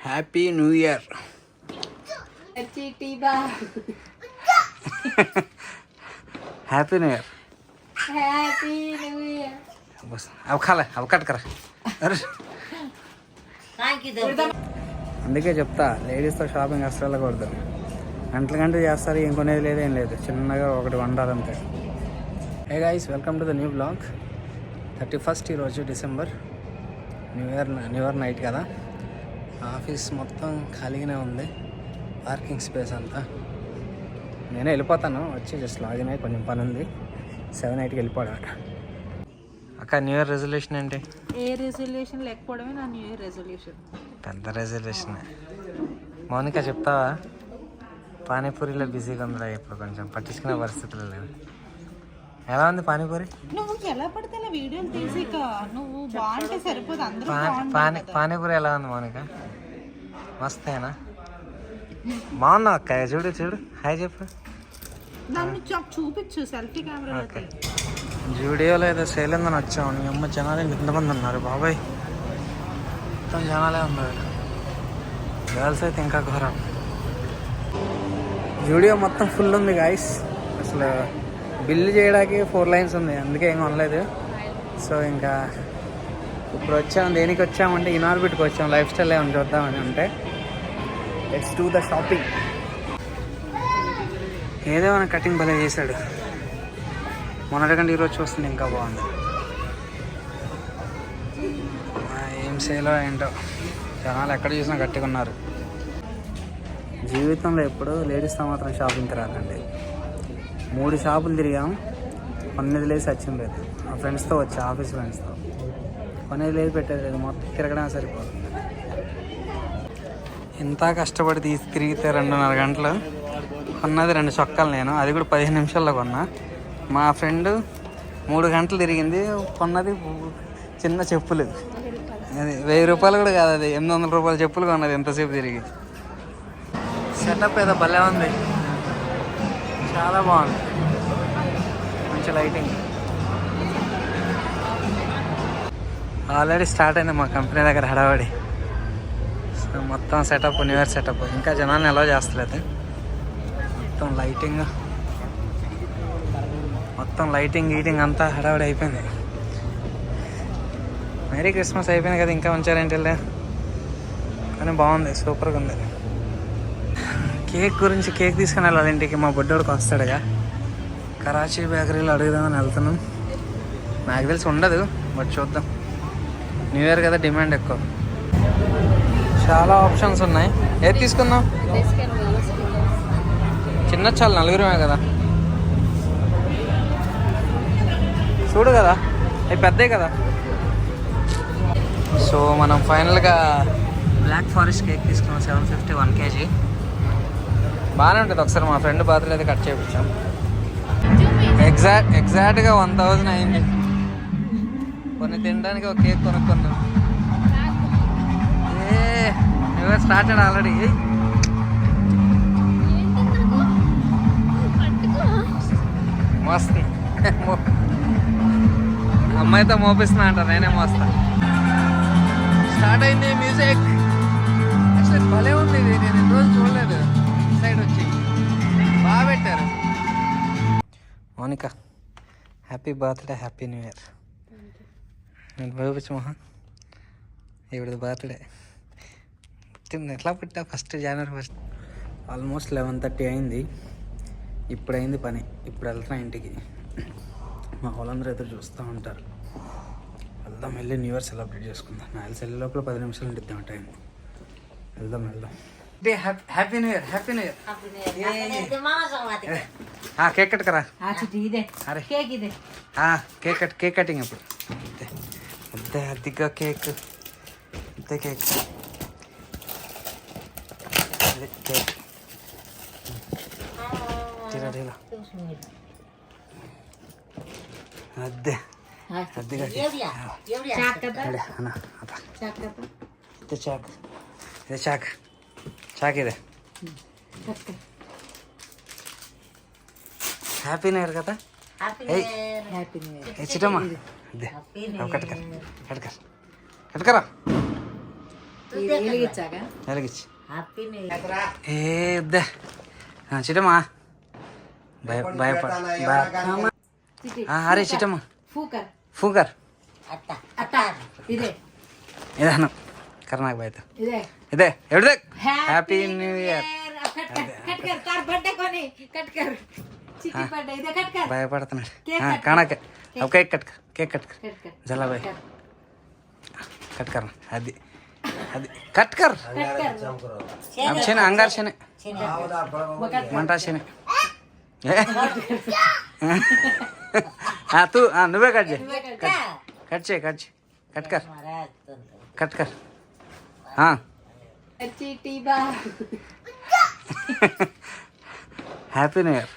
Happy new year. Happy new year. అవి ఖాలే అవి కట్టుకరా. అందుకే చెప్తా, లేడీస్తో షాపింగ్ అసలు వెళ్ళకూడదు. గంటలు చేస్తారు, ఏం కొనేది లేదు, ఏం లేదు. చిన్నగా ఒకటి వండాలంతే. Hey guys, welcome to the new blog. 31st ఈరోజు డిసెంబర్. న్యూ ఇయర్ నైట్ కదా. ఆఫీస్ మొత్తం ఖాళీగానే ఉంది, పార్కింగ్ స్పేస్ అంతా. నేనే వెళ్ళిపోతాను, వచ్చి జస్ట్ లాగిన్ అయ్యి కొంచెం పని ఉంది. 7-8కి వెళ్ళిపోవడం. అక్క, న్యూ ఇయర్ రెజల్యూషన్ ఏంటి? ఏ రెజల్యూషన్ లేకపోవడమే నా న్యూ ఇయర్ రెజల్యూషన్. పెద్ద రెజల్యూషన్. మౌనిక చెప్తావా? పానీపూరిలో బిజీగా ఉందిరా ఇప్పుడు, కొంచెం పట్టించుకునే పరిస్థితులు లేవు. ఎలా ఉంది పానీపూరి? నువ్వు ఎలా పడితే అలా వీడియోలు తీసి నువ్వు బాగుంటే సరిపోదు. అందరూ పానీపూరి ఎలా ఉంది మౌనిక? మస్తేనా? బాగున్నావు అక్క. చూడు చూడు, హాయ్ చెప్పు. నన్ను చూపించు సెల్ఫీ కెమెరా. జూడియోలో ఏదో సేల్ ఉందని వచ్చాము. నీ అమ్మ జనాలు ఎంతమంది ఉన్నారు బాబాయ్, మొత్తం జనాలే ఉన్నారు. గర్ల్స్ అయితే ఇంకా ఘోరం. జూడియో మొత్తం ఫుల్ ఉంది గాయస్. అసలు బిల్లు చేయడానికి 4 లైన్స్ ఉంది, అందుకే ఏం కొనలేదు. సో ఇంకా ఇప్పుడు వచ్చాము. దేనికి వచ్చామంటే ఇనార్బిట్కి వచ్చాము, లైఫ్ స్టైల్ ఏమైనా చూద్దామని. అంటే లెట్స్ డూ ద షాపింగ్. ఏదేమైనా కటింగ్ భలే చేశాడు. మొన్నటికంటే ఈరోజు చూస్తుంది ఇంకా బాగుంది. ఏం సేలో ఏంటో, జనాలు ఎక్కడ చూసినా గట్టిగా ఉన్నారు. జీవితంలో ఎప్పుడు లేడీస్తో మాత్రం షాపింగ్కి రాకండి. 3 షాపులు తిరిగాం, కొనేది లేదు, సచ్చింది లేదు. మా ఫ్రెండ్స్తో వచ్చా, ఆఫీస్ ఫ్రెండ్స్తో. కొనేది లేదు, పెట్టేది లేదు, మొత్తం తిరగడం సరిపోతుంది. ఇంత కష్టపడి తిరిగితే 2.5 గంటలు. కొన్నది 2 చొక్కాలు నేను, అది కూడా 15 నిమిషాల్లో కొన్నా. మా ఫ్రెండ్ 3 గంటలు తిరిగింది, కొన్నది చిన్న చెప్పులు. అది 1000 రూపాయలు కూడా కాదు, అది 800 రూపాయల చెప్పులు కొన్నది ఎంతసేపు తిరిగి. సెటప్ ఏదో భలే ఉంది, చాలా బాగుంది. మంచి లైటింగ్. ఆల్రెడీ స్టార్ట్ అయింది మా కంపెనీ దగ్గర హడావడి. సో మొత్తం సెటప్, న్యూ ఇయర్ సెటప్. ఇంకా జనాన్ని ఎలా చేస్తలేదు. మొత్తం లైటింగ్ గీటింగ్ అంతా హడావిడి అయిపోయింది. మేరీ క్రిస్మస్ అయిపోయింది కదా, ఇంకా ఉంచారేంటి? కానీ బాగుంది, సూపర్గా ఉంది. కేక్ గురించి, కేక్ తీసుకుని వెళ్ళాలి ఇంటికి. మా బుడ్డోడికి వస్తాడుగా. కరాచీ బేకరీలో అడుగుదామని వెళ్తున్నాం. నాకు తెలిసి ఉండదు, బట్ చూద్దాం. న్యూ ఇయర్ కదా, డిమాండ్ ఎక్కువ. చాలా ఆప్షన్స్ ఉన్నాయి. ఏది తీసుకుందాం? చిన్న చాలు, 4గురమే కదా. చూడు కదా, అవి పెద్దవి కదా. సో మనం ఫైనల్గా బ్లాక్ ఫారెస్ట్ కేక్ తీసుకున్నాం, 750 1 kg. బాగానే ఉంటుంది. ఒకసారి మా ఫ్రెండ్ బర్త్డే అయితే కట్ చేయించాం. ఎగ్జాక్ట్గా 1000 అయింది. కొన్ని తినడానికి ఒక కేక్ కొనుక్కున్నాం. New year started already. మస్తు. అమ్మాయితో మోపిస్తున్నా అంట, నేనే మోస్తా. స్టార్ట్ అయింది మ్యూజిక్. యాక్చువల్లీ భలే ఉంది ఇది, నేను ఎన్ని రోజులు చూడలేదు. సైడ్ వచ్చి బాగా పెట్టారు. Mounika, happy birthday, happy new year. నేను చూపించు మహా, ఇవిడది బర్త్డే. పుట్టింది ఎట్లా పుట్టా? January 1. ఆల్మోస్ట్ 11:30 అయింది. ఇప్పుడు అయింది పని. ఇప్పుడు వెళ్తున్నా ఇంటికి. మా వాళ్ళందరూ ఎదురు చూస్తూ ఉంటారు. వెళ్దాం, వెళ్ళి న్యూ ఇయర్ సెలబ్రేట్ చేసుకుందాం. నాకు వెళ్ళే లోపల 10 నిమిషాలు ఉండిద్దాం టైం. వెళ్దాం. Happy new year, happy new year. Cake కట్టుకరా. అరే కేక్ కటింగ్ ఇప్పుడు. అద్దే అదిగా కేక్, అదే కేక్, అదే కేక్. ఢీలా అద్దే అదిగా చాక్ ಇದೆ. హ్యాపీ న్యూ ఇయర్ కదా. చిట్టమ్మా, కట్టుకరా. వెలిగించి ఏ వద్దా చిట్టమ్మా భయపడ అరే చిట్టమ్మా ఫూకర్ ఇదాను కర్ణాక భయత ఇదే ఎవరిదే హ్యాపీ న్యూ ఇయర్ భయపడుతున్నాడు కణక కేక్ కట్క జలా భాయ్ కట్కర్ అది అది కట్కర్ శని అంగారు శని మంటా శని తూ నువ్వే కట్ చేయి కట్కర్ हैप्पी न्यू ईयर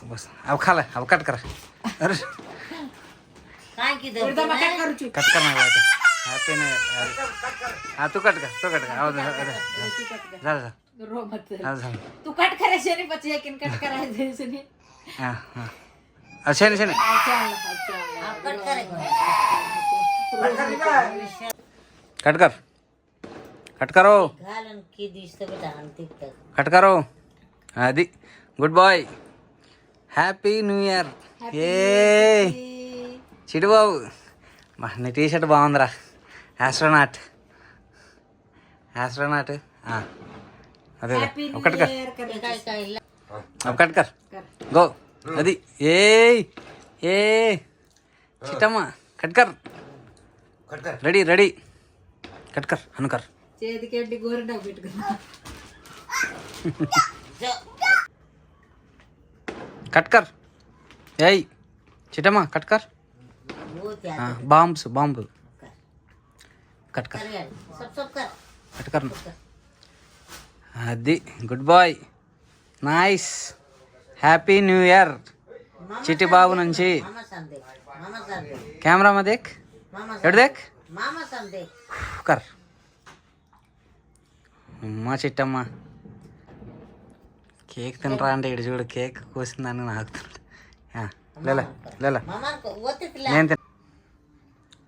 बस अब खा ले अब कट कर अरे कट करना बात है हैप्पी न्यू ईयर हाँ तू कट कर आओ जा तू कट करे शनि बच्चे किन कट करा दे शनि हाँ अच्छा नहीं कट करो कट करो అది good boy happy new year ఏ చిడు బాబు నీ టీ షర్ట్ బాగుందిరా ఆస్ట్రోనాట్ అదే ఒకటి కర్ గో అది ఏ చిట్టమ్మ కట్కర్ రెడీ కట్కర్ అనుకర్ చేతికి గోరింటాకు పెట్టుకున్నా కట్కర్ ఏయ్ చిట్టమ్మా కట్కర్ బాంబు కట్కర్ అది good boy nice happy new year చిట్టి బాబు నుంచి కెమెరా మా దేక్ ఎడు దేక్ కర్ అమ్మా చిట్టమ్మ కేక్ తినరా అంటే ఇటు చూడు కేక్ కోసిందని నాకు లేలా నేను తిన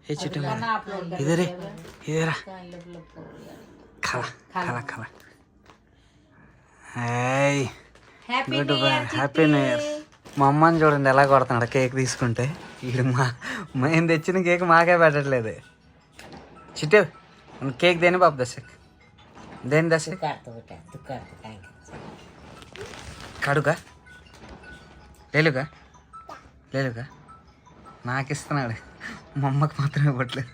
ఏ చిట్టమ్మ ఇదేరా కళ గుడ్ హ్యాపీ న్యూ ఇయర్ మా అమ్మని చూడండి ఎలా కొడుతున్నాడు కేక్ తీసుకుంటే వీడు మేము తెచ్చిన కేక్ మాకే పెట్టట్లేదు చిట్టు కేక్ దేని బాబు దశక్ దేని దశక్ కడుగా లేలుగా నాకు ఇస్తున్నాడు మా అమ్మకి మాత్రమే ఇవ్వట్లేదు